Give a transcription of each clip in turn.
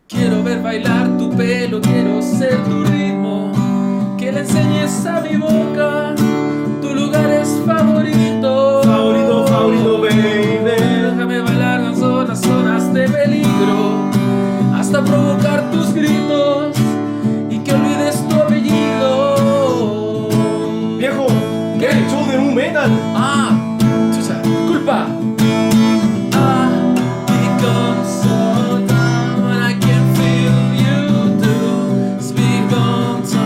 Quiero ver bailar tu pelo, quiero ser tu ritmo, que le enseñes a mi boca tu lugar es favorito. Favorito, favorito, baby. Déjame bailar las zonas de peligro, hasta provocar tus gritos y que olvides tu apellido. Viejo, ¿Qué? el show de nu metal. Ah, chucha, disculpa. Become so down when I can feel you too. It's become so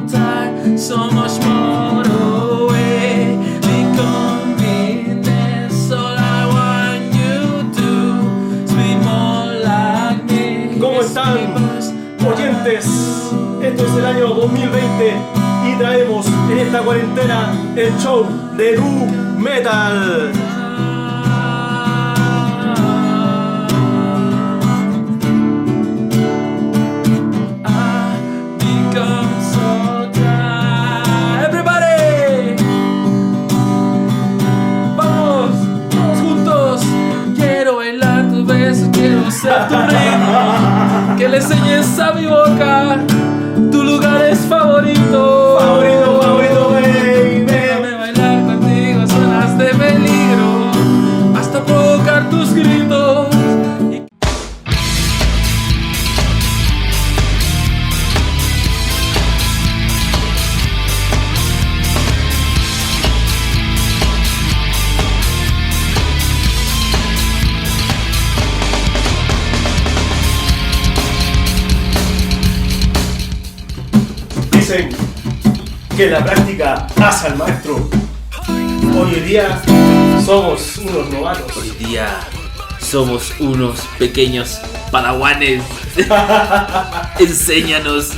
tight, so much more away. Becoming this all I want you to. Speak more like me. ¿Cómo están, oyentes? Esto es el año 2020 y traemos en esta cuarentena el show de nu metal. Ser tu ritmo, que le enseñes a mi boca tu lugar es favorito. Favorito, favorito, baby. Déjame bailar contigo, zonas de peligro, hasta provocar tus gritos. Dicen que la práctica hace al maestro. Hoy en día somos unos novatos. Hoy día somos unos pequeños padawanes. Enséñanos,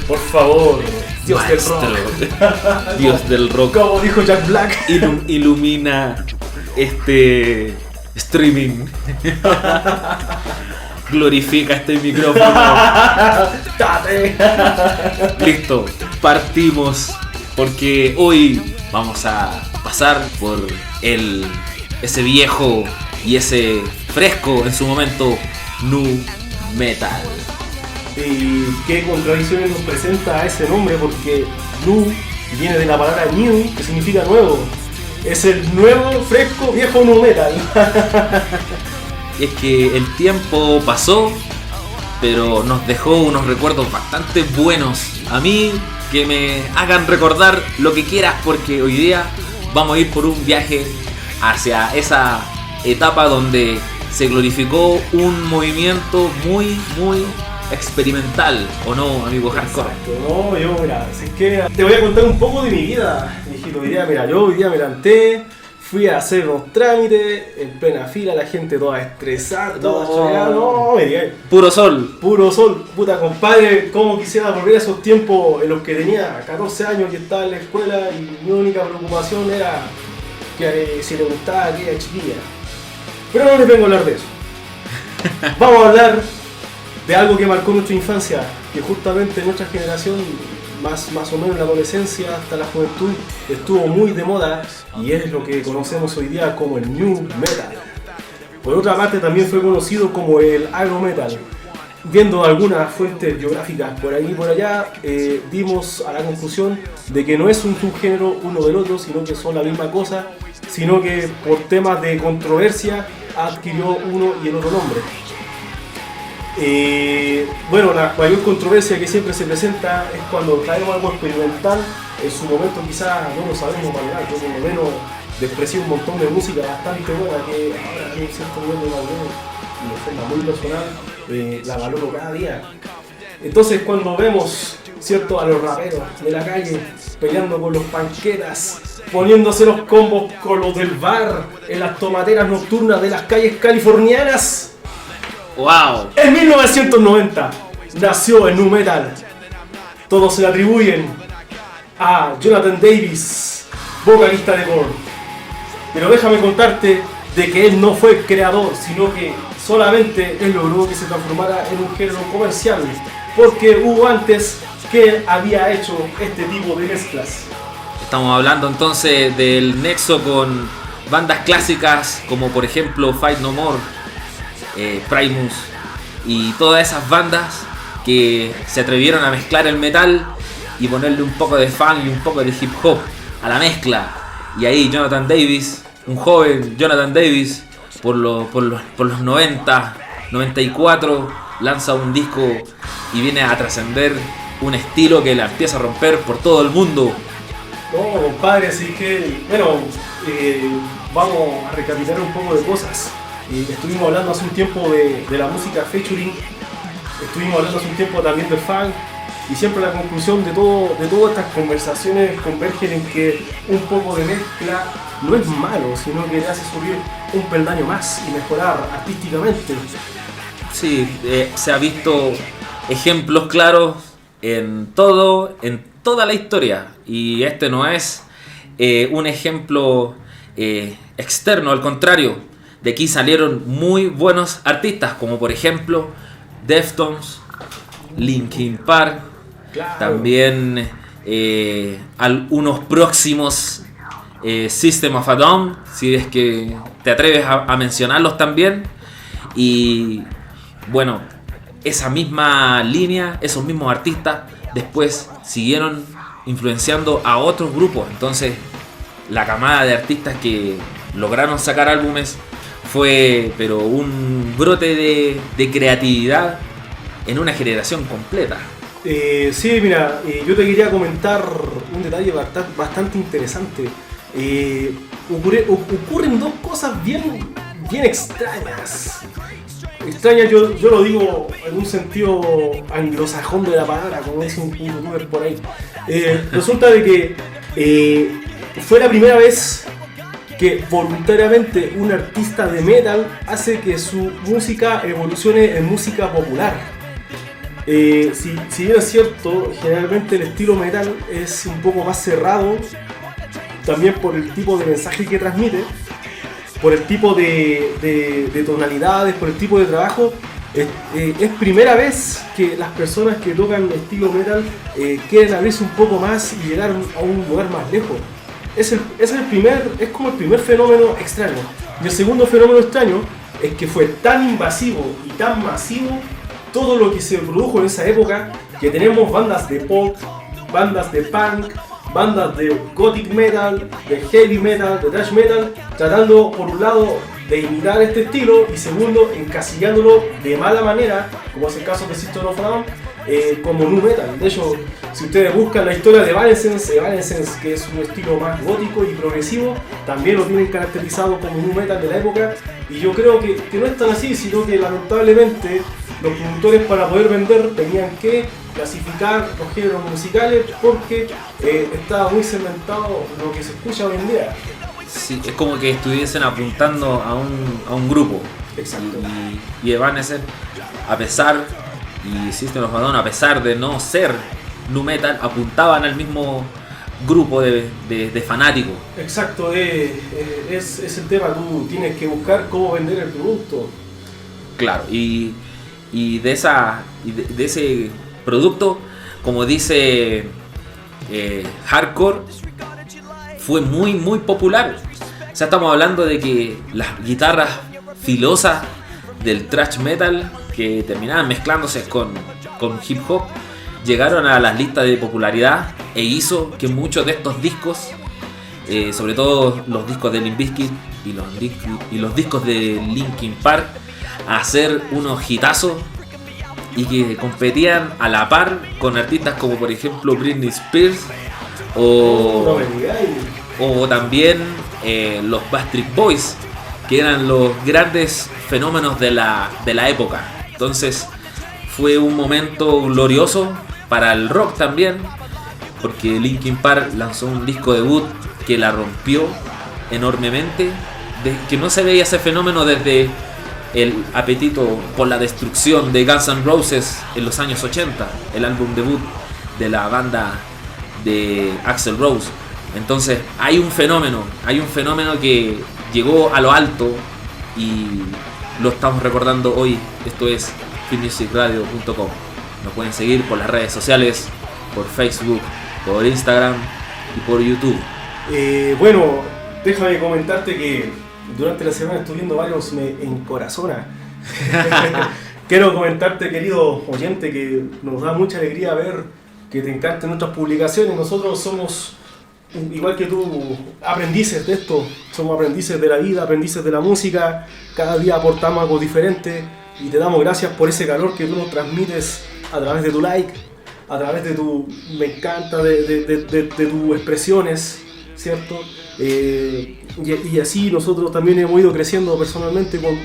Por favor, Dios maestro, del rock. Dios del rock. Como dijo Jack Black. Ilumina este streaming. Glorifica este micrófono. Date. Listo, partimos porque hoy vamos a pasar por ese viejo y ese fresco en su momento nu metal. Y qué contradicciones nos presenta ese nombre, porque nu viene de la palabra new, que significa nuevo. Es el nuevo, fresco, viejo nu metal. Y es que el tiempo pasó, pero nos dejó unos recuerdos bastante buenos. A mí, que me hagan recordar lo que quieras, porque hoy día vamos a ir por un viaje hacia esa etapa donde se glorificó un movimiento muy, muy experimental, ¿o no, amigo hardcore? Exacto, no, yo, mira, si es que te voy a contar un poco de mi vida. Hijito, yo hoy día me levanté, fui a hacer unos trámites, en plena fila, la gente toda estresada, toda choreada, no, me digáis. Puro sol. Puro sol, puta compadre, cómo quisiera volver a esos tiempos en los que tenía 14 años y estaba en la escuela y mi única preocupación era que si le gustaba a aquella chiquilla. Pero no les vengo a hablar de eso. Vamos a hablar de algo que marcó nuestra infancia, que justamente nuestra generación, más o menos en la adolescencia hasta la juventud, estuvo muy de moda y es lo que conocemos hoy día como el nu metal. Por otra parte también fue conocido como el agro metal. Viendo algunas fuentes geográficas por ahí y por allá, dimos a la conclusión de que no es un subgénero uno del otro, sino que son la misma cosa, sino que por temas de controversia adquirió uno y el otro nombre. Bueno, la mayor controversia que siempre se presenta es cuando traemos algo experimental. En su momento quizás no lo sabemos valorar. Yo por lo menos desprecié un montón de música bastante buena que ahora en cierto momento de valor y de forma muy personal la valoro cada día. Entonces cuando vemos, cierto, a los raperos de la calle peleando con los panquetas, poniéndose los combos con los del bar en las tomateras nocturnas de las calles californianas. ¡Wow! En 1990 nació el nu metal. Todos se le atribuyen a Jonathan Davis, vocalista de Korn. Pero déjame contarte de que él no fue el creador, sino que solamente él logró que se transformara en un género comercial, porque hubo antes que había hecho este tipo de mezclas. Estamos hablando entonces del nexo con bandas clásicas como por ejemplo Fight No More, Primus y todas esas bandas que se atrevieron a mezclar el metal y ponerle un poco de funk y un poco de hip hop a la mezcla. Y ahí Jonathan Davis, un joven Jonathan Davis, por los 90, 94, lanza un disco y viene a trascender un estilo que la empieza a romper por todo el mundo. No, compadre, así que, bueno, vamos a recapitular un poco de cosas. Estuvimos hablando hace un tiempo de la música featuring, estuvimos hablando hace un tiempo también del funk, y siempre la conclusión de todas estas conversaciones convergen en que un poco de mezcla no es malo, sino que te hace subir un peldaño más y mejorar artísticamente. Sí, se ha visto ejemplos claros en toda la historia, y este no es un ejemplo externo, al contrario, de aquí salieron muy buenos artistas, como por ejemplo Deftones, Linkin Park, Claro. también algunos próximos System of a Down, si es que te atreves a mencionarlos también. Y bueno, esa misma línea, esos mismos artistas después siguieron influenciando a otros grupos. Entonces la camada de artistas que lograron sacar álbumes fue pero un brote de creatividad en una generación completa. Sí, mira, yo te quería comentar un detalle bastante interesante. Ocurren dos cosas bien extrañas. Extrañas, yo lo digo en un sentido anglosajón de la palabra, como dice un youtuber por ahí. Resulta de que fue la primera vez que voluntariamente un artista de metal hace que su música evolucione en música popular. Si bien es cierto, generalmente el estilo metal es un poco más cerrado, también por el tipo de mensaje que transmite, por el tipo de tonalidades, por el tipo de trabajo. Es primera vez que las personas que tocan estilo metal quieren abrirse un poco más y llegar a un lugar más lejos. Es como el primer fenómeno extraño. Y el segundo fenómeno extraño es que fue tan invasivo y tan masivo todo lo que se produjo en esa época, que tenemos bandas de pop, bandas de punk, bandas de gothic metal, de heavy metal, de thrash metal, tratando por un lado de imitar este estilo y segundo encasillándolo de mala manera, como es el caso de System of a Down, como nu metal. De hecho, si ustedes buscan la historia de Evanescence, que es un estilo más gótico y progresivo, también lo tienen caracterizado como nu metal de la época, y yo creo que no es tan así, sino que lamentablemente los productores, para poder vender, tenían que clasificar los géneros musicales porque estaba muy segmentado lo que se escucha hoy en día. Sí, es como que estuviesen apuntando a un grupo. Exacto. Y Evanescence, y System of a Down, a pesar de no ser nu metal, apuntaban al mismo grupo de fanáticos. Exacto, es el tema, tú tienes que buscar cómo vender el producto. Claro, y de ese producto, como dice Hardcore, fue muy muy popular. O sea, estamos hablando de que las guitarras filosas del thrash metal, que terminaban mezclándose con hip hop, llegaron a las listas de popularidad e hizo que muchos de estos discos, sobre todo los discos de Limp Bizkit y los discos de Linkin Park, a hacer unos hitazos y que competían a la par con artistas como por ejemplo Britney Spears o también los Backstreet Boys, que eran los grandes fenómenos de la época. Entonces fue un momento glorioso para el rock también, porque Linkin Park lanzó un disco debut que la rompió enormemente, que no se veía ese fenómeno desde el apetito por la destrucción de Guns N' Roses en los años 80, el álbum debut de la banda de Axl Rose. Entonces hay un fenómeno que llegó a lo alto y lo estamos recordando hoy. Esto es freemusicradio.com. Nos pueden seguir por las redes sociales, por Facebook, por Instagram y por YouTube. Bueno, déjame comentarte que durante la semana estuve viendo varios, me encorazona. Quiero comentarte, querido oyente, que nos da mucha alegría ver que te encantan nuestras publicaciones. Nosotros somos, igual que tú, aprendices de esto. Somos aprendices de la vida, aprendices de la música. Cada día aportamos algo diferente y te damos gracias por ese calor que tú nos transmites a través de tu like, a través de tu me encanta, de tus expresiones, ¿cierto? Y así nosotros también hemos ido creciendo personalmente con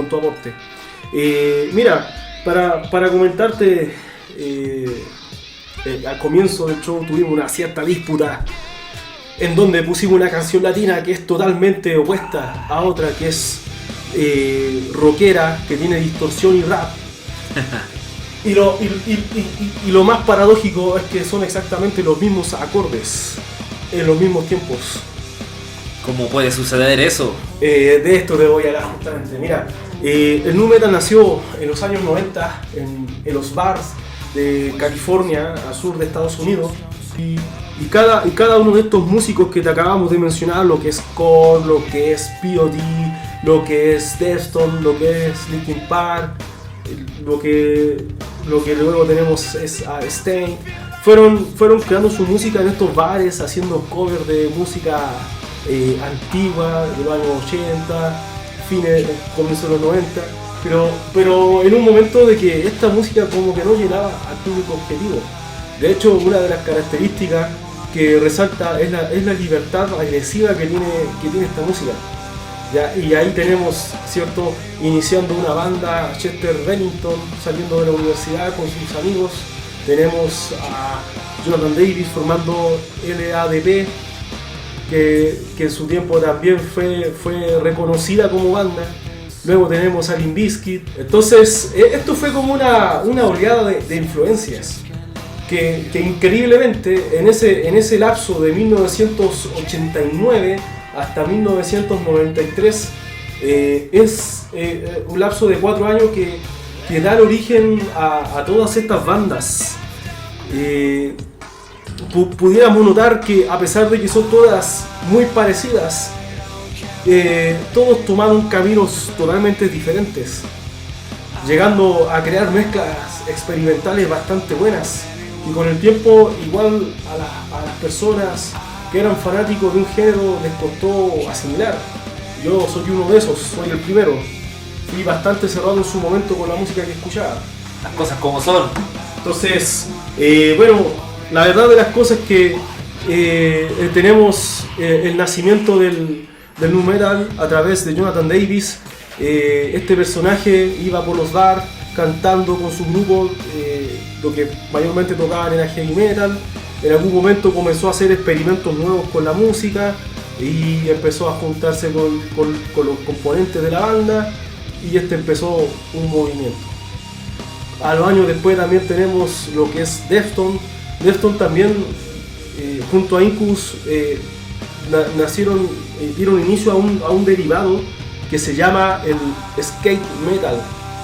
tu aporte. Mira, para comentarte, al comienzo del show tuvimos una cierta disputa en donde pusimos una canción latina que es totalmente opuesta a otra que es rockera, que tiene distorsión y rap. Y lo más paradójico es que son exactamente los mismos acordes en los mismos tiempos. ¿Cómo puede suceder eso? De esto te voy a hablar justamente. Mira, el nu metal nació en los años 90 en los bars de California, al sur de Estados Unidos. Y cada uno de estos músicos que te acabamos de mencionar, lo que es Korn, lo que es P.O.D., lo que es Deftones, lo que es Linkin Park, lo que luego tenemos es a Staind, fueron creando su música en estos bares, haciendo covers de música antigua, de los años 80, comienzo de los 90, pero en un momento de que esta música como que no llegaba al público objetivo. De hecho, una de las características que resalta es la libertad agresiva que tiene esta música. ¿Ya? Y ahí tenemos, ¿cierto?, iniciando una banda, Chester Bennington saliendo de la universidad con sus amigos. Tenemos a Jonathan Davis formando LADP, que en su tiempo también fue reconocida como banda. Luego tenemos a Limp Bizkit. Entonces, esto fue como una oleada de influencias que increíblemente en ese lapso de 1989 hasta 1993 es un lapso de 4 años que da el origen a todas estas bandas. Pudiéramos notar que a pesar de que son todas muy parecidas, todos tomaron caminos totalmente diferentes, llegando a crear mezclas experimentales bastante buenas, y con el tiempo igual a las personas que eran fanáticos de un género les costó asimilar. Yo soy uno de esos, soy el primero. Fui bastante cerrado en su momento con la música que escuchaba. Las cosas como son. Entonces, bueno, la verdad de las cosas es que tenemos el nacimiento del nu metal a través de Jonathan Davis. Este personaje iba por los bars cantando con su grupo, lo que mayormente tocaban era heavy metal. En algún momento comenzó a hacer experimentos nuevos con la música y empezó a juntarse con los componentes de la banda, y empezó un movimiento. A los años después también tenemos lo que es Deftones. Deftones también, junto a Incubus, dieron inicio a un derivado que se llama el skate metal,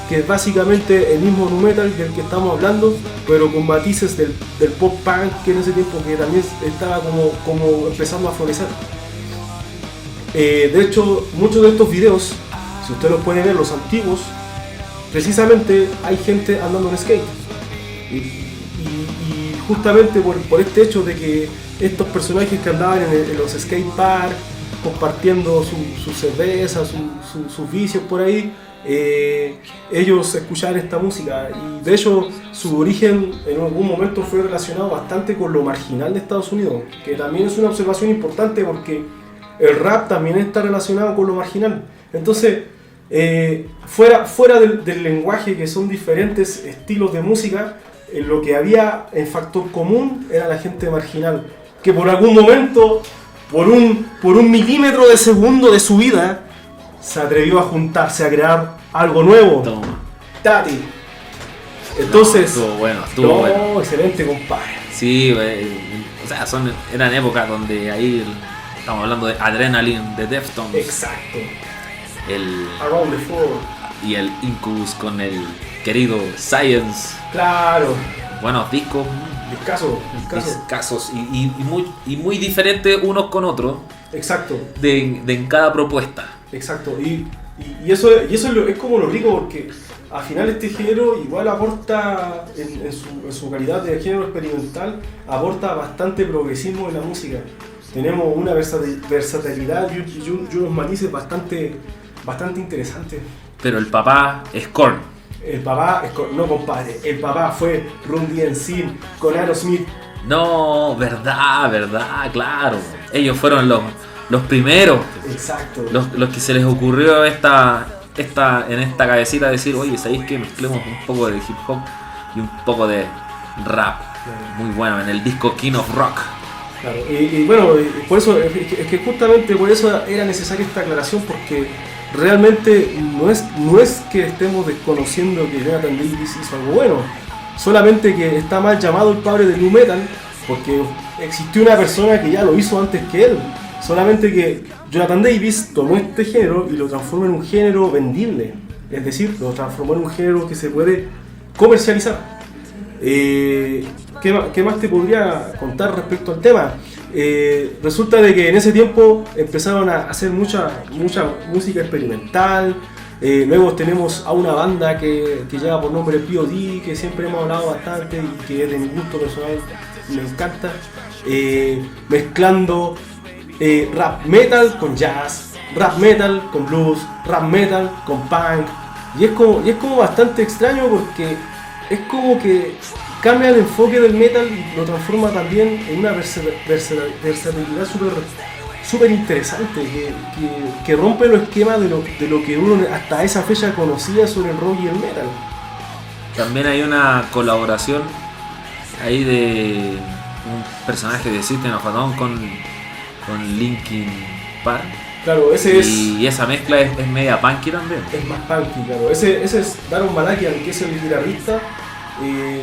que es básicamente el mismo nu metal del que estamos hablando, pero con matices del pop punk, que en ese tiempo que también estaba como empezando a florecer. De hecho, muchos de estos videos, si ustedes los pueden ver, los antiguos, precisamente hay gente andando en skate. Y justamente por este hecho de que estos personajes que andaban en los skate parks, compartiendo sus cervezas, sus vicios por ahí, ellos escuchaban esta música, y de hecho su origen en algún momento fue relacionado bastante con lo marginal de Estados Unidos, que también es una observación importante porque el rap también está relacionado con lo marginal. Entonces, fuera del lenguaje, que son diferentes estilos de música, lo que había en factor común era la gente marginal, que por algún momento, por un milímetro de segundo de su vida, se atrevió a juntarse a crear algo nuevo. Toma. Tati. Entonces, estuvo bueno. Excelente, compadre. Sí, o sea, eran épocas donde ahí estamos hablando de Adrenaline de Deftones. Exacto. El Around the Floor. Y el Incubus con el querido Science. Claro. Buenos discos. Discasos. Y muy diferentes unos con otros. Exacto. En cada propuesta. Exacto. Y eso es como lo rico, porque al final este género igual aporta, en su calidad de género experimental, aporta bastante progresismo en la música. Tenemos una versatilidad y unos matices bastante interesantes. Pero el papá es Korn. El papá, no compadre, el papá fue Run DMC con Aerosmith. No, verdad, claro. Ellos fueron los primeros. Exacto. Los que se les ocurrió en esta cabecita decir, oye, ¿sabéis que mezclemos un poco de hip hop y un poco de rap? Muy bueno, en el disco King of Rock. Claro, y bueno, por eso, es que justamente por eso era necesaria esta aclaración, porque realmente no es que estemos desconociendo que Jonathan Davis hizo algo bueno, solamente que está mal llamado el padre del nu metal, porque existió una persona que ya lo hizo antes que él, solamente que Jonathan Davis tomó este género y lo transformó en un género vendible, es decir, lo transformó en un género que se puede comercializar. ¿Qué más te podría contar respecto al tema? Resulta de que en ese tiempo empezaron a hacer mucha música experimental. Luego tenemos a una banda que lleva por nombre P.O.D., que siempre hemos hablado bastante y que es de mi gusto personal, me encanta, mezclando rap metal con jazz, rap metal con blues, rap metal con punk, y es como bastante extraño, porque es como que cambia el enfoque del metal y lo transforma también en una versatilidad súper interesante, que rompe los esquemas de lo que uno hasta esa fecha conocía sobre el rock y el metal. También hay una colaboración ahí de un personaje de System of a Down con Linkin Park. Claro, y esa mezcla es media punky también. Es más punky, claro. Ese es Daron Malakian, que es el guitarrista,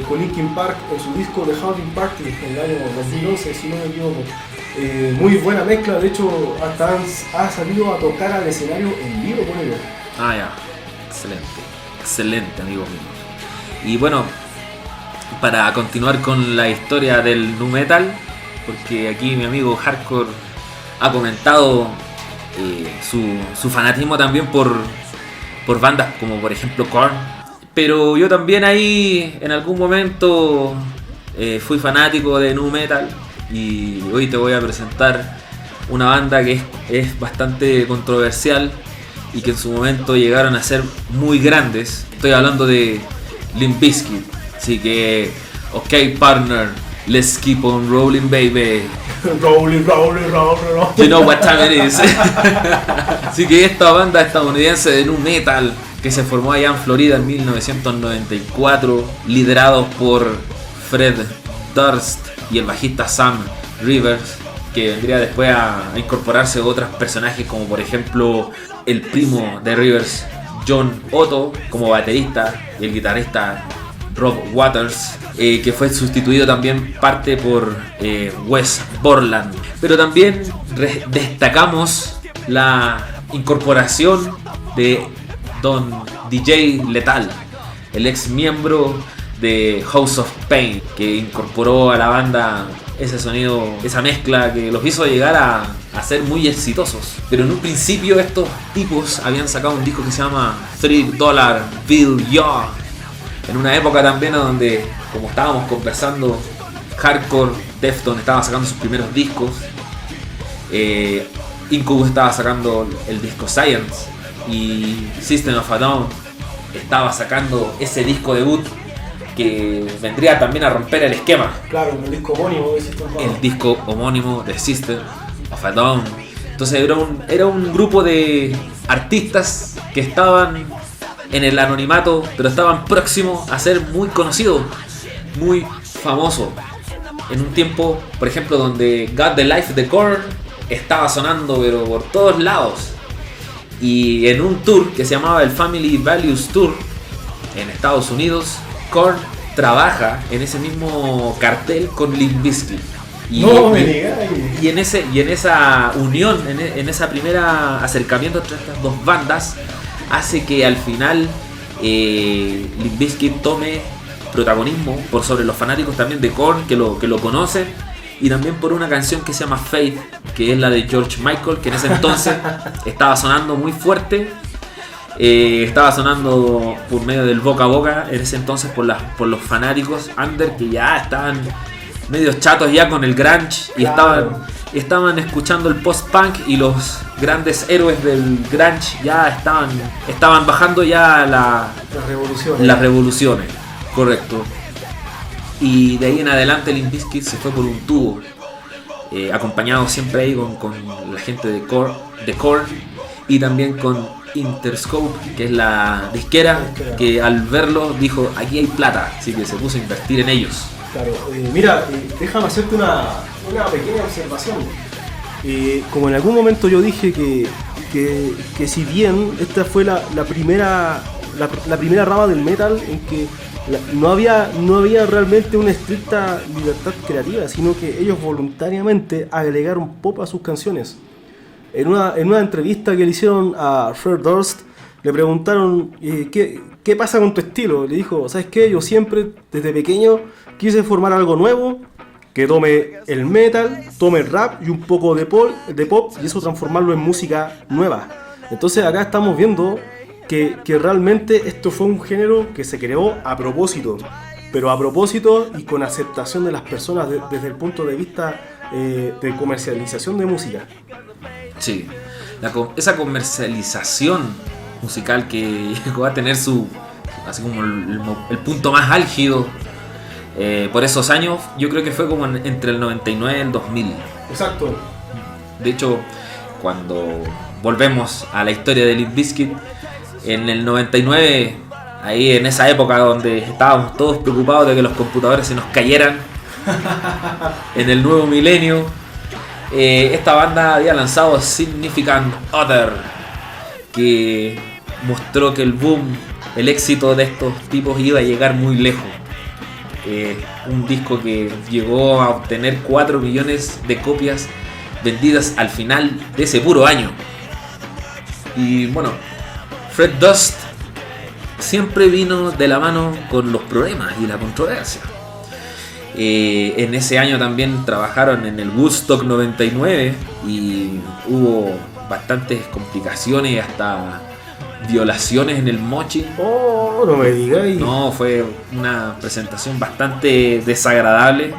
con Linkin Park en su disco The Haunting Party en el año 2011, si no me equivoco. Muy buena mezcla, de hecho hasta ha salido a tocar al escenario en vivo con ellos. Ah, ya, excelente amigos míos. Y bueno, para continuar con la historia del nu metal, porque aquí mi amigo Hardcore ha comentado su fanatismo también por bandas como por ejemplo Korn, pero yo también ahí en algún momento fui fanático de nu metal, y hoy te voy a presentar una banda que es bastante controversial y que en su momento llegaron a ser muy grandes. Estoy hablando de Limp Bizkit. Así que, ok partner, let's keep on rolling baby. Rolling. You know what time it is. Así que esta banda estadounidense de nu metal que se formó allá en Florida en 1994, liderados por Fred Durst y el bajista Sam Rivers, que vendría después a incorporarse otros personajes como por ejemplo el primo de Rivers, John Otto, como baterista, y el guitarrista Rob Waters, que fue sustituido también parte por Wes Borland. Pero también destacamos la incorporación de Don DJ Lethal, el ex miembro de House of Pain, que incorporó a la banda ese sonido, esa mezcla que los hizo llegar a ser muy exitosos. Pero en un principio estos tipos habían sacado un disco que se llama $3 Bill Young, en una época también donde, como estábamos conversando, Hardcore, Deftones estaba sacando sus primeros discos, Incubus estaba sacando el disco Science, y System of a Down estaba sacando ese disco debut que vendría también a romper el esquema. Claro, el disco homónimo de System of a Down. El disco homónimo de System of a Down. Entonces era un grupo de artistas que estaban en el anonimato, pero estaban próximos a ser muy conocidos, muy famosos. En un tiempo, por ejemplo, donde Got the Life de Korn estaba sonando pero por todos lados. Y en un tour que se llamaba el Family Values Tour en Estados Unidos, Korn trabaja en ese mismo cartel con Limp Bizkit. Y en esa unión, en esa primera acercamiento entre estas dos bandas, hace que al final Limp Bizkit tome protagonismo por sobre los fanáticos también de Korn, que lo conocen, y también por una canción que se llama Faith, que es la de George Michael, que en ese entonces estaba sonando muy fuerte, Estaba sonando por medio del boca a boca en ese entonces por los fanáticos under que ya estaban medio chatos ya con el grunge y Claro. estaban escuchando el post-punk y los grandes héroes del grunge ya estaban bajando ya las revoluciones, correcto. Y de ahí en adelante Limp Bizkit se fue por un tubo, acompañado siempre ahí con la gente de Korn y también con Interscope, que es la disquera, que al verlo dijo, aquí hay plata, así que se puso a invertir en ellos. Claro, mira, déjame hacerte una pequeña observación. Como en algún momento yo dije que si bien esta fue la primera rama del metal en que no había realmente una estricta libertad creativa, sino que ellos voluntariamente agregaron pop a sus canciones. En una entrevista que le hicieron a Fred Durst, le preguntaron ¿qué pasa con tu estilo? Le dijo, ¿sabes qué? Yo siempre, desde pequeño, quise formar algo nuevo, que tome el metal, tome el rap y un poco de pop, y eso transformarlo en música nueva. Entonces acá estamos viendo que realmente esto fue un género que se creó a propósito, pero a propósito y con aceptación de las personas desde el punto de vista de comercialización de música. Sí, esa comercialización musical que llegó a tener así como el punto más álgido por esos años, yo creo que fue como entre el 99 y el 2000. Exacto. De hecho, cuando volvemos a la historia de Limp Bizkit, en el 99, ahí en esa época donde estábamos todos preocupados de que los computadores se nos cayeran, en el nuevo milenio, esta banda había lanzado Significant Other, que mostró que el éxito de estos tipos iba a llegar muy lejos. Un disco que llegó a obtener 4 millones de copias vendidas al final de ese puro año. Y bueno, Fred Durst siempre vino de la mano con los problemas y la controversia. En ese año también trabajaron en el Woodstock 99 y hubo bastantes complicaciones y hasta violaciones en el mochi. Oh, no me digáis. No, fue una presentación bastante desagradable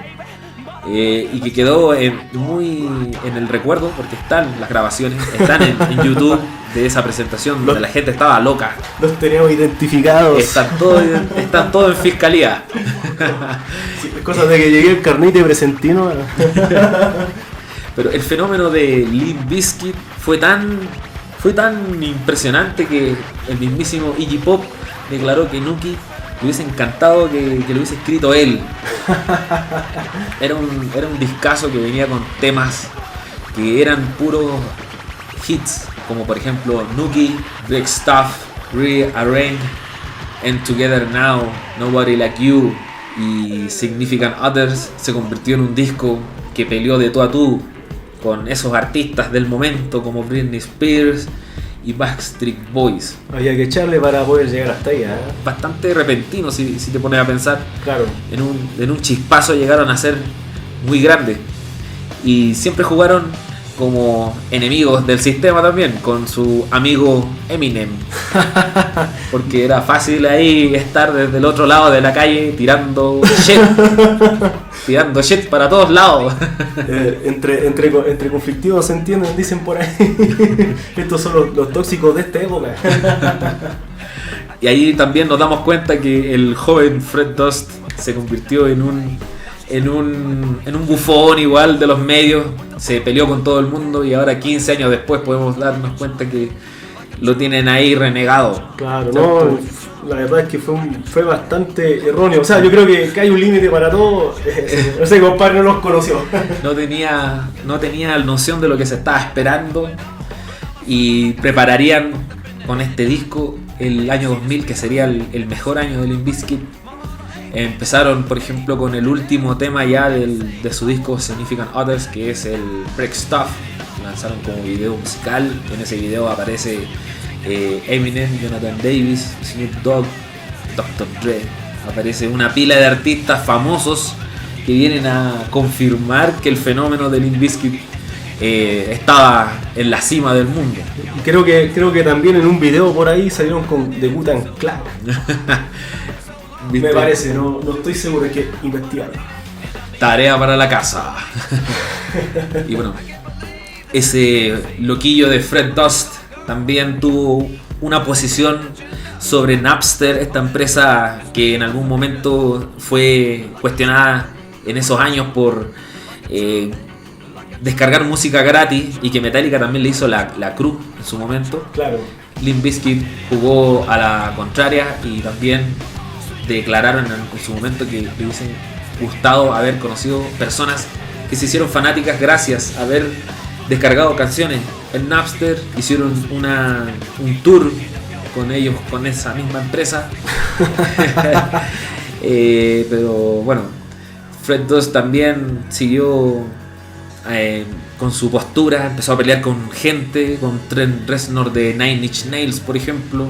y que quedó muy en el recuerdo porque están las grabaciones, están en YouTube de esa presentación donde la gente estaba loca. Los tenemos identificados. Están todos en fiscalía. Sí, cosas de que llegué el carnete presentino. Pero el fenómeno de Limp Bizkit fue tan impresionante que el mismísimo Iggy Pop declaró que Nuki le hubiese encantado que lo hubiese escrito él. Era un discazo que venía con temas que eran puros hits, como por ejemplo Nuki, Break Stuff, Rearrange, And Together Now, Nobody Like You y Significant Others. Se convirtió en un disco que peleó de tú a tú con esos artistas del momento como Britney Spears y Backstreet Boys. Había que echarle para poder llegar hasta ahí, ¿eh? Bastante repentino si te pones a pensar. Claro. En un chispazo llegaron a ser muy grandes. Y siempre jugaron como enemigos del sistema también, con su amigo Eminem. Porque era fácil ahí estar desde el otro lado de la calle tirando shit para todos lados. Entre conflictivos se entienden, dicen por ahí. Estos son los tóxicos de esta época. Y ahí también nos damos cuenta que el joven Fred Durst se convirtió en un bufón igual de los medios, se peleó con todo el mundo y ahora 15 años después podemos darnos cuenta que lo tienen ahí renegado. Claro, no, la verdad es que fue bastante erróneo. O sea, yo creo que hay un límite para todo. Ese compadre no los conoció. No tenía noción de lo que se estaba esperando y prepararían con este disco el año 2000, que sería el mejor año de Limp Bizkit. Empezaron, por ejemplo, con el último tema ya de su disco Significant Others, que es el Break Stuff. Lanzaron como video musical. En ese video aparece Eminem, Jonathan Davis, Snoop Dogg, Dr. Dre. Aparece una pila de artistas famosos que vienen a confirmar que el fenómeno de Limp Bizkit estaba en la cima del mundo. Creo que también en un video por ahí salieron con The Wu-Tang Clan. Me parece, no estoy seguro, hay que investigar. Tarea para la casa. Y bueno, ese loquillo de Fred Dust también tuvo una posición sobre Napster, esta empresa que en algún momento fue cuestionada en esos años por descargar música gratis, y que Metallica también le hizo la cruz en su momento. Claro. Limp Bizkit jugó a la contraria y también declararon en su momento que le hubiesen gustado haber conocido personas que se hicieron fanáticas gracias a haber descargado canciones en Napster. Hicieron un tour con ellos, con esa misma empresa. Pero bueno, Fred Dust también siguió con su postura, empezó a pelear con gente, con Trent Reznor de Nine Inch Nails, por ejemplo.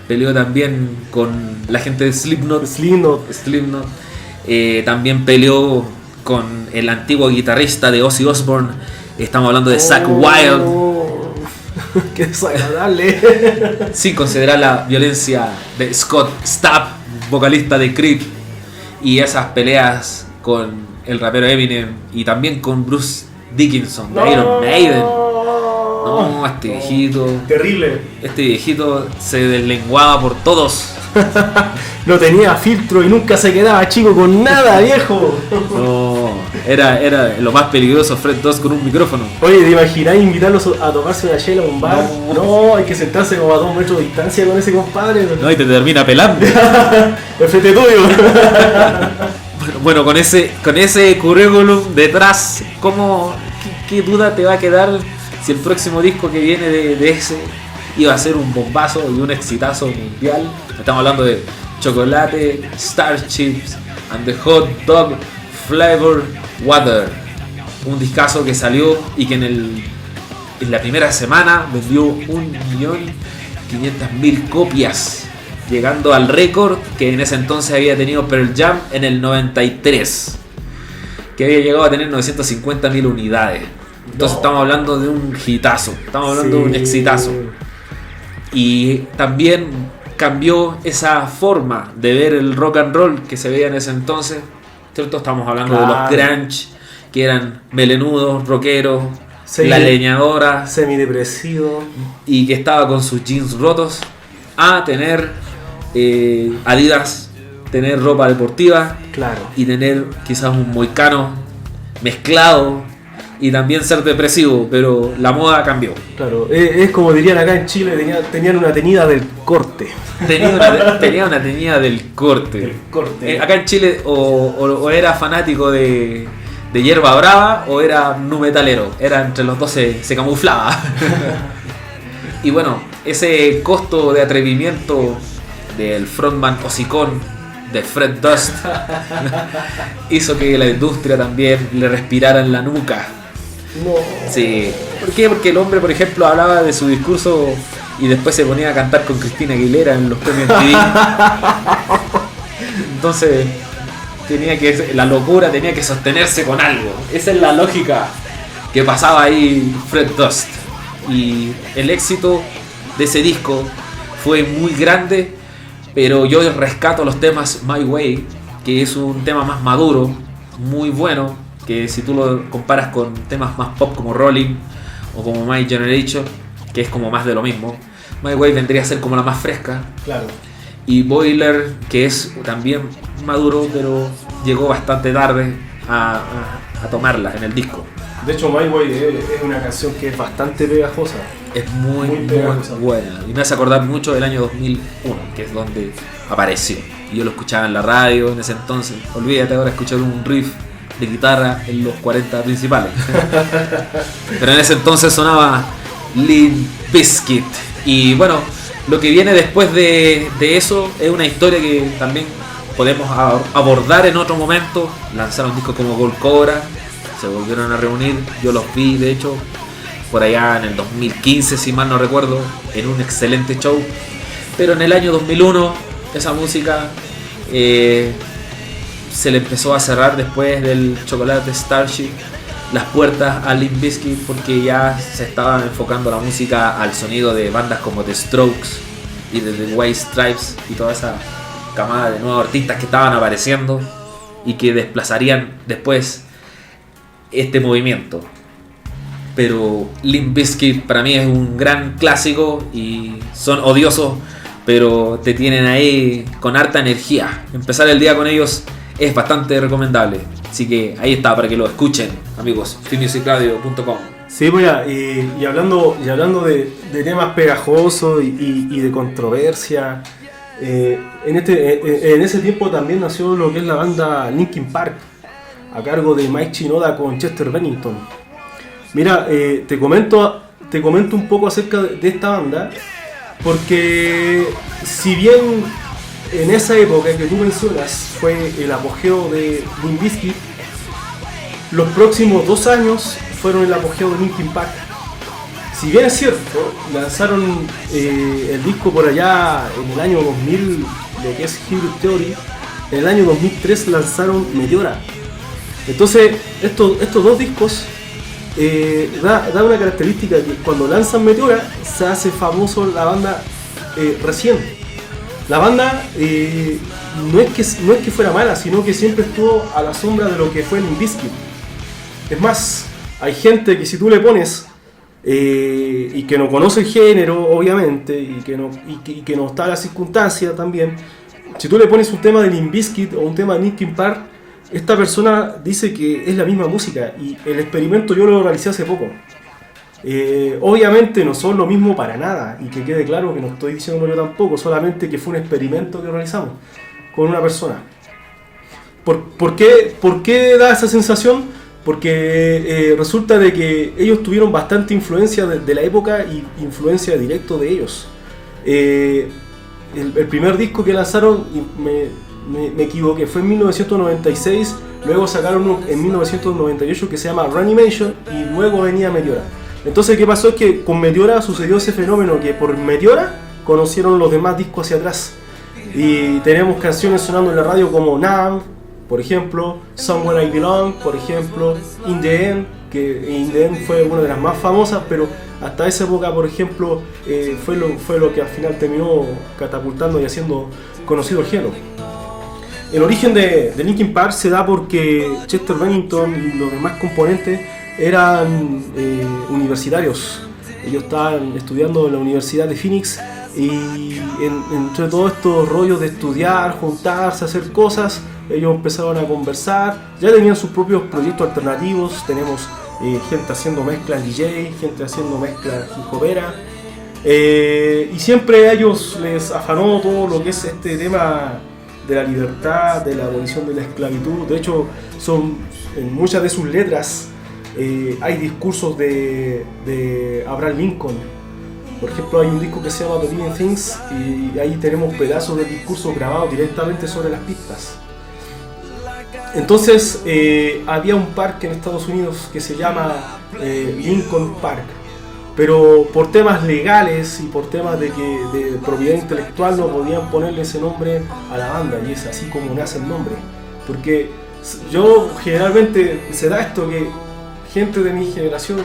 Peleó también con la gente de Slipknot. También peleó con el antiguo guitarrista de Ozzy Osbourne. Estamos hablando de Zakk Wylde. Qué desagradable. Sin considerar la violencia de Scott Stapp, vocalista de Creed, y esas peleas con el rapero Eminem y también con Bruce Dickinson de Iron Maiden. No, este viejito. Terrible. Este viejito se deslenguaba por todos. No tenía filtro y nunca se quedaba chico con nada, viejo. No, era lo más peligroso Fred Dust con un micrófono. Oye, ¿te imaginás invitarlos a tomarse una chela a un bar? No, hay que sentarse como a 2 metros de distancia con ese compadre. No, y te termina pelando. El frente tuyo. Bueno, con ese currículum detrás, ¿qué duda te va a quedar si el próximo disco que viene de ese iba a ser un bombazo y un exitazo mundial? Estamos hablando de Chocolate, Starships and the Hot Dog Flavor Water. Un discazo que salió y que en la primera semana vendió 1.500.000 copias, llegando al récord que en ese entonces había tenido Pearl Jam en el 93, que había llegado a tener 950.000 unidades. Entonces estamos hablando de un hitazo, estamos hablando de un exitazo. Y también cambió esa forma de ver el rock and roll que se veía en ese entonces, ¿cierto? Estamos hablando de los grunge, que eran melenudos, rockeros, la leñadora, semidepresivo, y que estaba con sus jeans rotos, a tener Adidas, tener ropa deportiva, claro, y tener quizás un moicano mezclado y también ser depresivo, pero la moda cambió. Claro, es como dirían acá en Chile, tenían una tenida del corte. Tenía una teñida del corte. Acá en Chile o era fanático de Hierba Brava o era nu metalero. Era entre los dos, se camuflaba. Y bueno, ese costo de atrevimiento del frontman hocicón de Fred Dust hizo que la industria también le respirara en la nuca. No. Sí. ¿Por qué? Porque el hombre, por ejemplo, hablaba de su discurso y después se ponía a cantar con Cristina Aguilera en los premios MTV. Entonces la locura tenía que sostenerse con algo. Esa es la lógica que pasaba ahí Fred Dust. Y el éxito de ese disco fue muy grande, pero yo rescato los temas My Way, que es un tema más maduro, muy bueno, que si tú lo comparas con temas más pop como Rolling o como My Generation, que es como más de lo mismo, My Way vendría a ser como la más fresca. Claro. Y Boiler, que es también maduro, pero llegó bastante tarde a tomarla en el disco. De hecho, My Way es una canción que es bastante pegajosa. Es muy buena. Y me hace acordar mucho del año 2001, que es donde apareció. Y yo lo escuchaba en la radio en ese entonces. Olvídate ahora escuchar un riff de guitarra en los 40 principales. Pero en ese entonces sonaba Limp Bizkit. Y bueno, lo que viene después de eso es una historia que también podemos abordar en otro momento. Lanzaron discos como Gold Cobra, se volvieron a reunir, yo los vi de hecho por allá en el 2015, si mal no recuerdo, en un excelente show. Pero en el año 2001 esa música se le empezó a cerrar después del Chocolate Starship las puertas a Limp Bizkit porque ya se estaba enfocando la música al sonido de bandas como The Strokes y de The White Stripes y toda esa camada de nuevos artistas que estaban apareciendo y que desplazarían después este movimiento. Pero Limp Bizkit para mí es un gran clásico y son odiosos, pero te tienen ahí con harta energía. Empezar el día con ellos es bastante recomendable. Así que ahí está, para que lo escuchen, amigos, freemusicradio.com. Sí, pues ya, y hablando de temas pegajosos y de controversia, en ese tiempo también nació lo que es la banda Linkin Park, a cargo de Mike Shinoda con Chester Bennington. Mira, te comento un poco acerca de esta banda, porque si bien en esa época que tú mencionas fue el apogeo de Limp Bizkit, los próximos 2 años fueron el apogeo de Linkin Park. Si bien es cierto, lanzaron el disco por allá en el año 2000, lo que es Hero Theory. En el año 2003 lanzaron Meteora. Entonces, estos 2 discos da una característica, que cuando lanzan Meteora se hace famoso la banda recién. La banda no es que fuera mala, sino que siempre estuvo a la sombra de lo que fue Limp Bizkit. Es más, hay gente que si tú le pones y que no conoce el género, obviamente, y que no está en la circunstancia también, si tú le pones un tema de Limp Bizkit o un tema de Linkin Park, esta persona dice que es la misma música, y el experimento yo lo realicé hace poco. Obviamente no son lo mismo para nada, y que quede claro que no estoy diciendo yo tampoco, solamente que fue un experimento que realizamos con una persona. ¿Por qué da esa sensación? Porque resulta de que ellos tuvieron bastante influencia de la época y influencia directa de ellos. El primer disco que lanzaron, me equivoqué, fue en 1996, luego sacaron uno en 1998 que se llama Reanimation, y luego venía Meteora. Entonces, ¿qué pasó? Es que con Meteora sucedió ese fenómeno, que por Meteora conocieron los demás discos hacia atrás. Y tenemos canciones sonando en la radio como Numb, por ejemplo, Somewhere I Belong, por ejemplo, In The End, que In The End fue una de las más famosas, pero hasta esa época, por ejemplo, fue lo que al final terminó catapultando y haciendo conocido el género. El origen de Linkin Park se da porque Chester Bennington y los demás componentes eran universitarios. Ellos estaban estudiando en la Universidad de Phoenix, y entre todos estos rollos de estudiar, juntarse, hacer cosas, ellos empezaron a conversar. Ya tenían sus propios proyectos alternativos. Tenemos gente haciendo mezclas DJ, gente haciendo mezclas hip hopera, y siempre a ellos les afanó todo lo que es este tema de la libertad, de la abolición de la esclavitud. De hecho, en muchas de sus letras hay discursos de Abraham Lincoln. Por ejemplo, hay un disco que se llama The Living Things, y ahí tenemos pedazos de discursos grabados directamente sobre las pistas. Entonces, había un parque en Estados Unidos que se llama Lincoln Park, pero por temas legales y por temas de propiedad intelectual no podían ponerle ese nombre a la banda, y es así como nace el nombre. Porque yo generalmente se da esto, que gente de mi generación,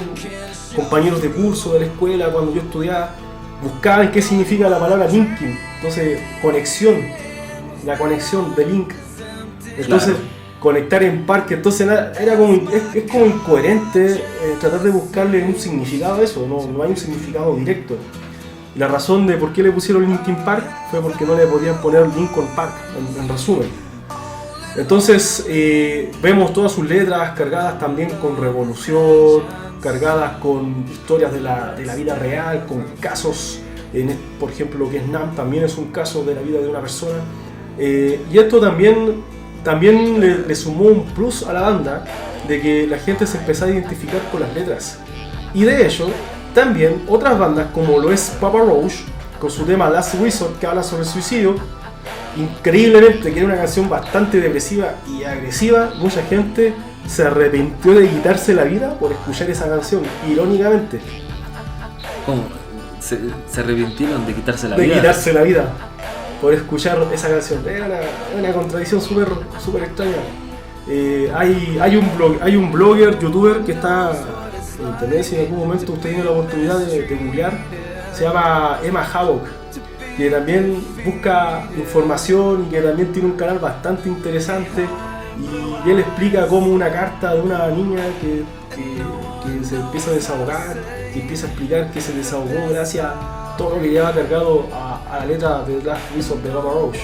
compañeros de curso de la escuela, cuando yo estudiaba, buscaban qué significa la palabra linking. Entonces, la conexión de link. Entonces, claro, conectar en parque. Entonces, es como incoherente tratar de buscarle un significado a eso. No hay un significado directo. Y la razón de por qué le pusieron Linkin Park fue porque no le podían poner Lincoln Park, en resumen. Entonces, vemos todas sus letras cargadas también con revolución, cargadas con historias de la vida real, con casos. Por ejemplo, lo que es Numb también es un caso de la vida de una persona. Y esto también le sumó un plus a la banda, de que la gente se empezó a identificar con las letras. Y de hecho, también otras bandas, como lo es Papa Roach, con su tema Last Resort, que habla sobre el suicidio, increíblemente, que era una canción bastante depresiva y agresiva, mucha gente se arrepintió de quitarse la vida por escuchar esa canción, irónicamente. ¿Cómo? ¿Se arrepintieron de quitarse la vida? De quitarse la vida por escuchar esa canción. Era una contradicción súper extraña. Hay un blogger, youtuber que está en internet, si en algún momento usted tiene la oportunidad de googlear, se llama Emma Havoc, que también busca información y que también tiene un canal bastante interesante, y él explica cómo una carta de una niña que se empieza a desahogar, que empieza a explicar que se desahogó gracias a todo lo que lleva cargado a la letra de Last Resort de Papa Roach.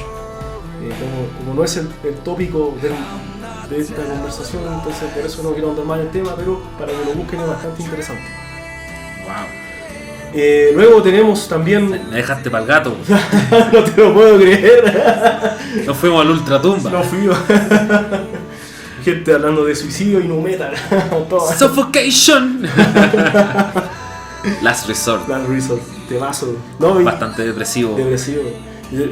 Como no es el tópico de esta conversación, entonces por eso no quiero andar más en el tema, pero para que lo busquen es bastante interesante. Wow. Luego tenemos también... Me dejaste para el gato. No te lo puedo creer. Nos fuimos al ultratumba. No fui yo. Gente hablando de suicidio y nu metal. Suffocation. Last Resort. Last Resort, temazo. No, bastante depresivo.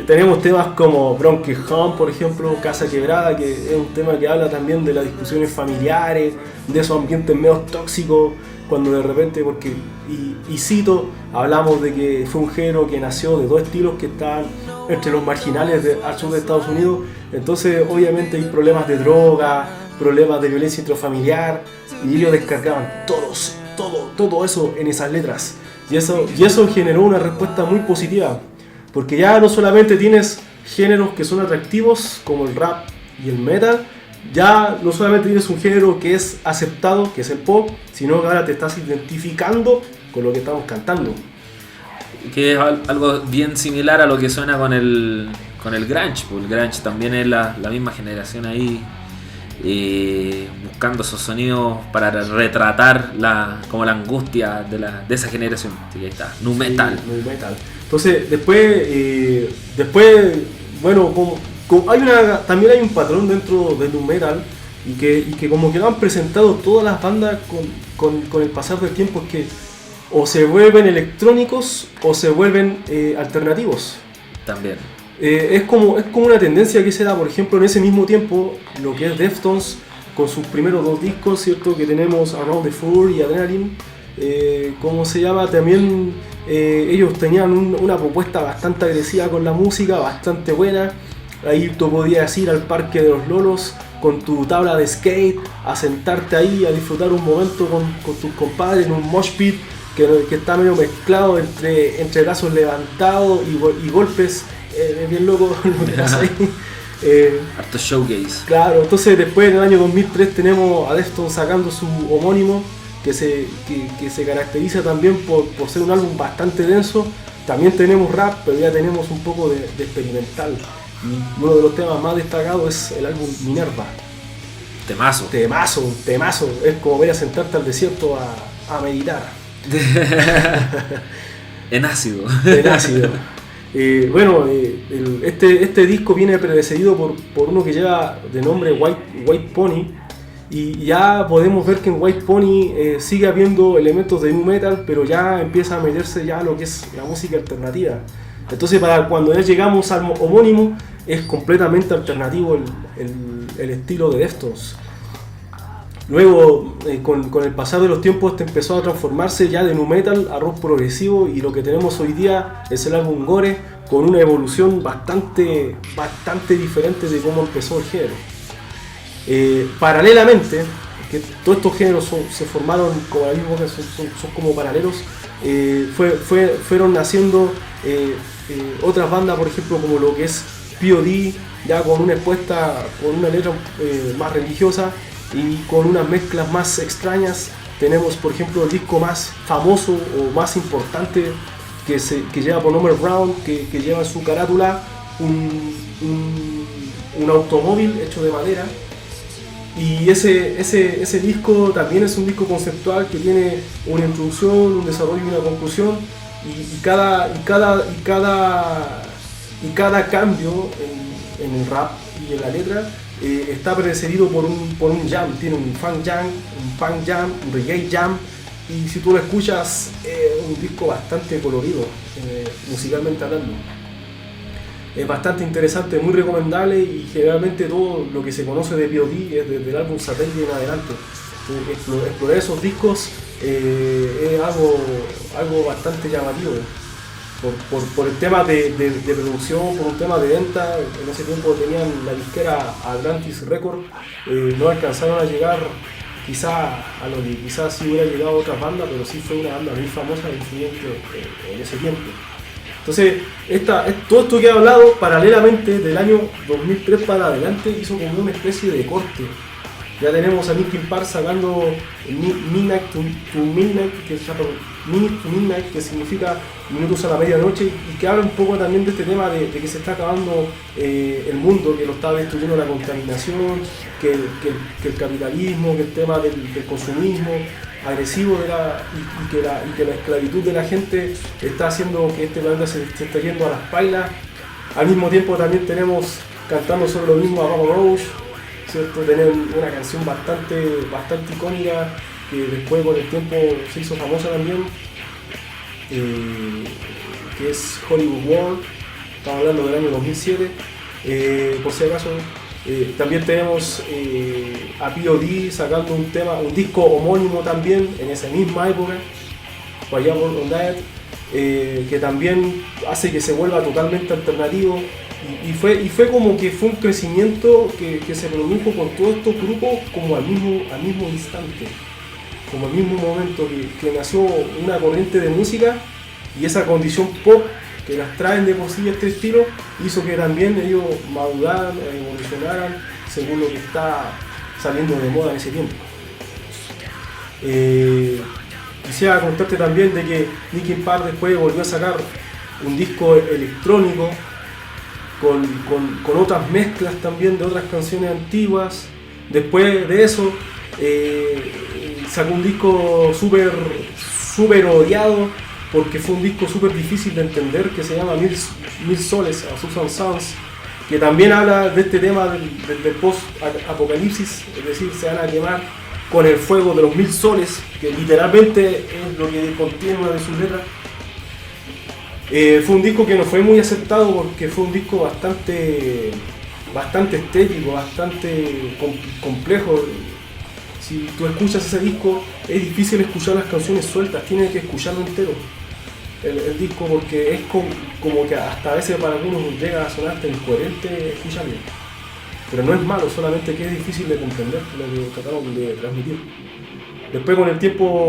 Tenemos temas como Bronchi Home, por ejemplo, Casa Quebrada, que es un tema que habla también de las discusiones familiares, de esos ambientes medio tóxicos, cuando de repente, porque, y cito, hablamos de que fue un género que nació de dos estilos que estaban entre los marginales al sur de Estados Unidos, entonces obviamente hay problemas de droga, problemas de violencia intrafamiliar, y ellos descargaban todo eso en esas letras, y eso generó una respuesta muy positiva. Porque ya no solamente tienes géneros que son atractivos como el rap y el metal, ya no solamente tienes un género que es aceptado, que es el pop, sino que ahora te estás identificando con lo que estamos cantando. Que es algo bien similar a lo que suena con el grunge, porque el grunge también es la misma generación ahí, buscando esos sonidos para retratar como la angustia de esa generación. Así que ahí está, nu metal. Sí, nu metal. Entonces después bueno, también hay un patrón dentro del nu metal y que como que lo han presentado todas las bandas con el pasar del tiempo, es que o se vuelven electrónicos o se vuelven alternativos. También. Es como una tendencia que se da, por ejemplo, en ese mismo tiempo, lo que es Deftones, con sus primeros dos discos, ¿cierto? Que tenemos Around the Fur y Adrenaline. ¿Cómo se llama? También ellos tenían una propuesta bastante agresiva con la música, bastante buena. Ahí tú podías ir al Parque de los Lolos con tu tabla de skate, a sentarte ahí, a disfrutar un momento con tus compadres en un mosh pit que está medio mezclado entre brazos levantados y golpes. Es bien loco lo que pasa ahí. Harto showcase. Claro, entonces después en el año 2003 tenemos a Deftones sacando su homónimo, que se caracteriza también por ser un álbum bastante denso. También tenemos rap, pero ya tenemos un poco de experimental. Y uno de los temas más destacados es el álbum Minerva. Temazo. Es como ver a sentarte al desierto a meditar. En ácido. Este disco viene precedido por uno que lleva de nombre White Pony, y ya podemos ver que en White Pony sigue habiendo elementos de nu metal, pero ya empieza a meterse ya lo que es la música alternativa. Entonces para cuando ya llegamos al homónimo es completamente alternativo el estilo de Deftones. Luego, con el pasar de los tiempos, este empezó a transformarse ya de nu metal a rock progresivo, y lo que tenemos hoy día es el álbum Gore, con una evolución bastante diferente de cómo empezó el género. Paralelamente, que todos estos géneros se formaron como la misma, son como paralelos, fueron naciendo otras bandas, por ejemplo, como lo que es POD, ya con una expuesta, con una letra más religiosa y con unas mezclas más extrañas. Tenemos, por ejemplo, el disco más famoso o más importante que lleva por nombre Brown, que lleva en su carátula un automóvil hecho de madera. Y ese disco también es un disco conceptual que tiene una introducción, un desarrollo y una conclusión, y cada cambio en el rap y en la letra está precedido por un jam. Tiene un funk jam, un punk jam, un reggae jam, y si tú lo escuchas es un disco bastante colorido, musicalmente hablando. Es bastante interesante, muy recomendable, y generalmente todo lo que se conoce de POD es desde el álbum Satellite en adelante. Explorar esos discos es algo bastante llamativo. por el tema de producción, por un tema de venta. En ese tiempo tenían la disquera Atlantis Records, no alcanzaron a llegar quizá a lo que quizás sí hubiera llegado a otras bandas, pero sí fue una banda muy famosa e influyente en ese tiempo. Entonces, todo esto que he hablado, paralelamente del año 2003 para adelante, hizo como una especie de corte. Ya tenemos a Linkin Park sacando Midnight to Midnight, que significa minutos a la medianoche, y que habla un poco también de este tema de que se está acabando el mundo, que lo está destruyendo la contaminación, que el capitalismo, que el tema del consumismo agresivo y que la esclavitud de la gente está haciendo que este planeta se está yendo a las pailas. Al mismo tiempo también tenemos cantando sobre lo mismo a Papa Roach, ¿cierto? Tener una canción bastante icónica que después con el tiempo se hizo famosa también, que es Hollywood World. Estamos hablando del año 2007, por si acaso. También tenemos a P.O.D. sacando un disco homónimo también en esa misma época, Pineapple on Diet, que también hace que se vuelva totalmente alternativo. Y fue como que fue un crecimiento que se produjo con todos estos grupos como al mismo instante, como al mismo momento que nació una corriente de música, y esa condición pop que las traen de por sí este estilo hizo que también ellos maduraran, evolucionaran según lo que está saliendo de moda en ese tiempo. Quisiera contarte también de que Linkin Park después volvió a sacar un disco electrónico con otras mezclas también de otras canciones antiguas. Después de eso sacó un disco súper odiado, porque fue un disco súper difícil de entender, que se llama Mil Soles, a Susan Sounds, que también habla de este tema del post-apocalipsis, es decir, se van a quemar con el fuego de los 1000 soles, que literalmente es lo que contiene una de sus letras. Fue un disco que no fue muy aceptado porque fue un disco bastante estético, bastante complejo. Si tú escuchas ese disco, es difícil escuchar las canciones sueltas, tienes que escucharlo entero, el disco, porque es como que hasta a veces para algunos llega a sonar hasta incoherente escucharlo. Pero no es malo, solamente que es difícil de comprender lo que trataron de transmitir. Después con el tiempo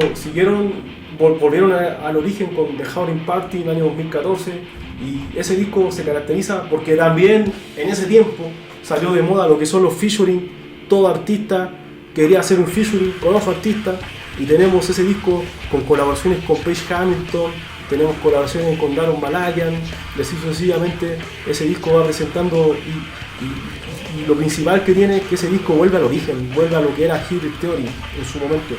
volvieron al origen con The Howling Party en el año 2014, y ese disco se caracteriza porque también en ese tiempo salió de moda lo que son los featuring. Todo artista quería hacer un featuring con otro artista, y tenemos ese disco con colaboraciones con Page Hamilton, tenemos colaboraciones con Daron Malakian, y así sucesivamente. Ese disco va presentando y lo principal que tiene es que ese disco vuelve al origen, vuelve a lo que era Hybrid Theory en su momento.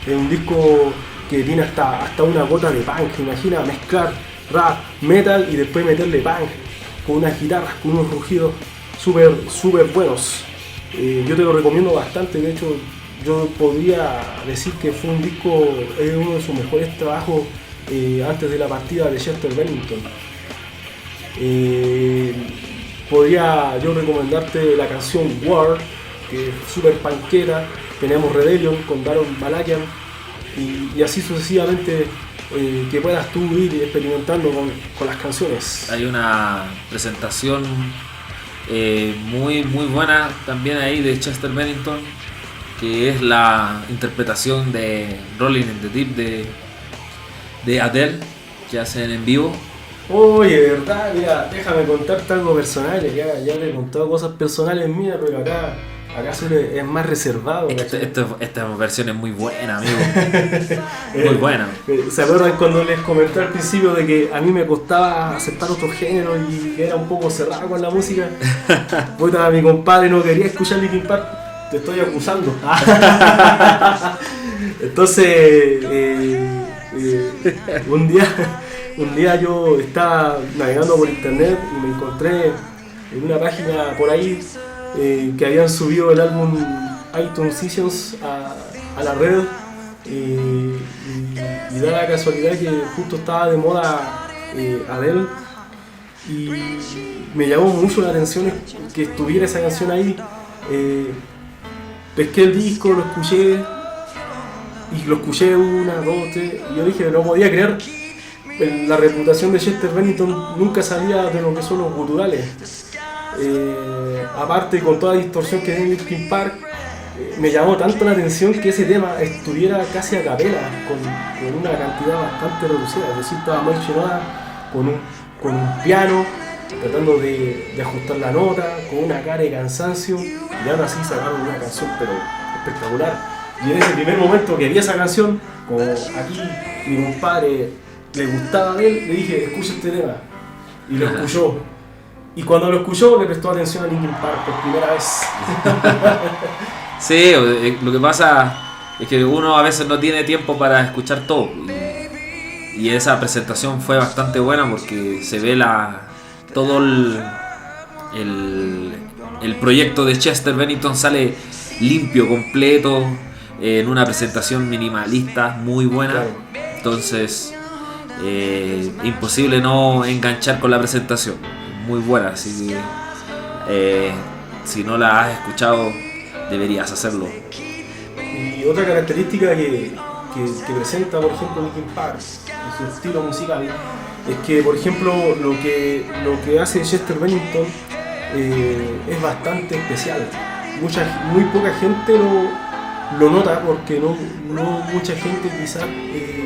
Es un disco que tiene hasta una gota de punk. Imagina mezclar rap, metal y después meterle punk con unas guitarras, con unos rugidos súper buenos. Yo te lo recomiendo bastante. De hecho, yo podría decir que fue un disco, es uno de sus mejores trabajos antes de la partida de Chester Bennington. Podría yo recomendarte la canción War, que es súper punkera. Tenemos Rebellion con Daron Malakian, y así sucesivamente, que puedas tú ir experimentando con las canciones. Hay una presentación muy buena también ahí de Chester Bennington, que es la interpretación de Rolling in the Deep de Adele, que hacen en vivo. Oye, de verdad, mira, déjame contarte algo personal. Ya te he contado cosas personales mías, pero acá es más reservado. Esta versión es muy buena, amigo. Muy buena. ¿Se acuerdan cuando les comenté al principio de que a mí me costaba aceptar otros géneros y que era un poco cerrado con la música? Puta, mi compadre no quería escuchar Linkin Park. Te estoy acusando. Entonces, un día yo estaba navegando por internet y me encontré en una página por ahí que habían subido el álbum iTunes Sessions a la red, y da la casualidad que justo estaba de moda Adele, y me llamó mucho la atención que estuviera esa canción ahí. Pesqué el disco, lo escuché una, dos, tres, y yo dije, no podía creer la reputación de Chester Bennington nunca salía de lo que son los guturales. Aparte, con toda la distorsión que tiene Linkin Park, me llamó tanto la atención que ese tema estuviera casi a capela, con una cantidad bastante reducida. Es decir, estaba Mike Shinoda con un piano, tratando de ajustar la nota, con una cara de cansancio, y ahora sí sacaron una canción pero espectacular. Y en ese primer momento que vi esa canción, como aquí mi compadre le gustaba de él, le dije, escucha este tema. Y lo escuchó. Y cuando lo escuchó, le prestó atención a Linkin Park por primera vez. Sí, lo que pasa es que uno a veces no tiene tiempo para escuchar todo. Y esa presentación fue bastante buena porque se ve todo el proyecto de Chester Bennington sale limpio, completo, en una presentación minimalista muy buena. Claro. Entonces, imposible no enganchar con la presentación. Muy buena, así que si no la has escuchado, deberías hacerlo. Y otra característica que presenta, por ejemplo, Linkin Park, en su estilo musical, es que, por ejemplo, lo que hace Chester Bennington es bastante especial. Muy poca gente lo nota porque no mucha gente quizás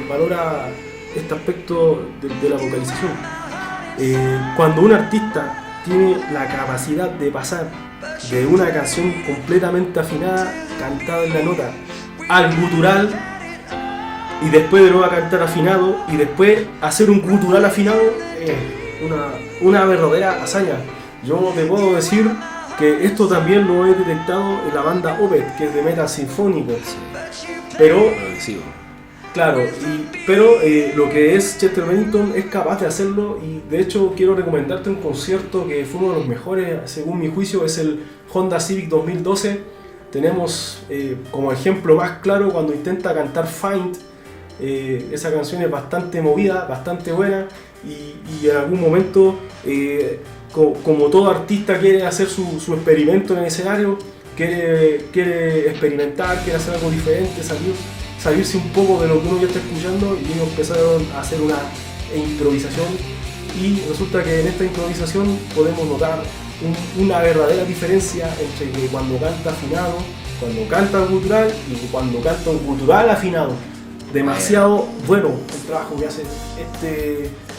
valora este aspecto de la vocalización. Cuando un artista tiene la capacidad de pasar de una canción completamente afinada, cantada en la nota, al gutural, y después de nuevo a cantar afinado, y después hacer un gutural afinado, una verdadera hazaña. Yo te puedo decir que esto también lo he detectado en la banda Opeth, que es de metal sinfónico. Pero, claro, pero lo que es Chester Bennington es capaz de hacerlo, y de hecho quiero recomendarte un concierto que fue uno de los mejores, según mi juicio, es el Honda Civic 2012. Tenemos como ejemplo más claro cuando intenta cantar Find. Esa canción es bastante movida, bastante buena, y en algún momento, como todo artista quiere hacer su experimento en el escenario, quiere experimentar, quiere hacer algo diferente, salirse un poco de lo que uno ya está escuchando, y ellos empezaron a hacer una improvisación, y resulta que en esta improvisación podemos notar una verdadera diferencia entre que cuando canta afinado, cuando canta gutural, y cuando canta un gutural afinado. Demasiado bueno el trabajo que hace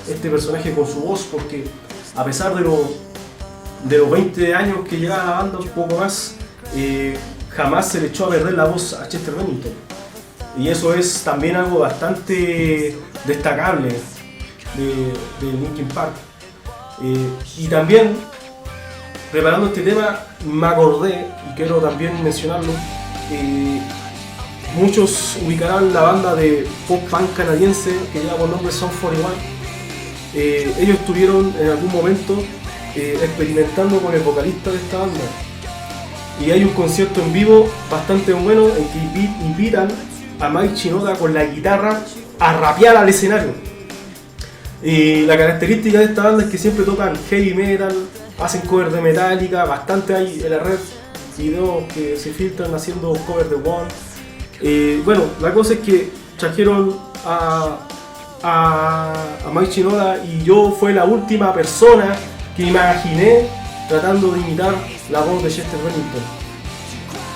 este personaje con su voz, porque a pesar de los 20 años que lleva a la banda, un poco más, jamás se le echó a perder la voz a Chester Bennington. Y eso es también algo bastante destacable de Linkin Park. Y también, preparando este tema, me acordé, y quiero también mencionarlo, muchos ubicarán la banda de pop punk canadiense que lleva por nombre Sum 41. Ellos estuvieron en algún momento experimentando con el vocalista de esta banda, y hay un concierto en vivo bastante bueno en que invitan a Mike Shinoda con la guitarra a rapear al escenario. Y la característica de esta banda es que siempre tocan heavy metal, hacen covers de Metallica, bastante hay en la red videos que se filtran haciendo covers de One. Bueno, la cosa es que trajeron a Mike Shinoda, y yo fue la última persona que imaginé tratando de imitar la voz de Chester Bennington.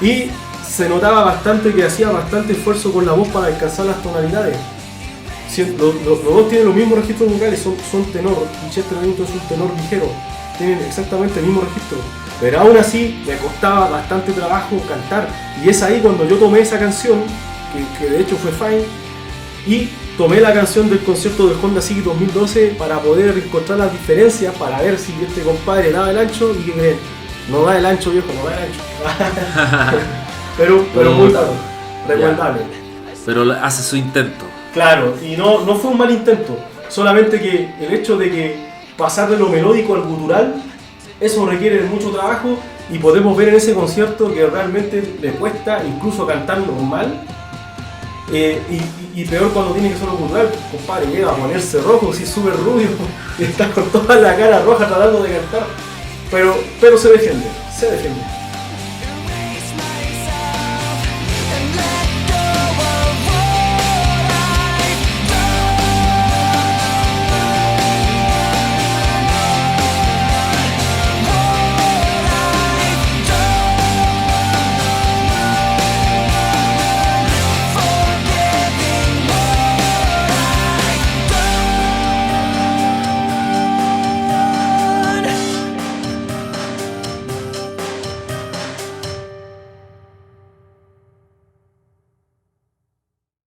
Y se notaba bastante que hacía bastante esfuerzo con la voz para alcanzar las tonalidades. Los dos tienen los mismos registros vocales, son tenor, y Chester Bennington es un tenor ligero, tienen exactamente el mismo registro. Pero aún así me costaba bastante trabajo cantar, y es ahí cuando yo tomé esa canción, que de hecho fue Fine, y tomé la canción del concierto del Honda Civic 2012 para poder encontrar las diferencias, para ver si este compadre daba el ancho, y que creen, no da el ancho, viejo, no da el ancho. pero muy claro, recomendable. Pero hace su intento. Claro, y no fue un mal intento, solamente que el hecho de que pasar de lo melódico al gutural, eso requiere de mucho trabajo, y podemos ver en ese concierto que realmente le cuesta incluso cantar normal, y peor cuando tiene que solo gutural. Compadre, llega a ponerse rojo, si súper rubio, y está con toda la cara roja tratando de cantar, pero se defiende.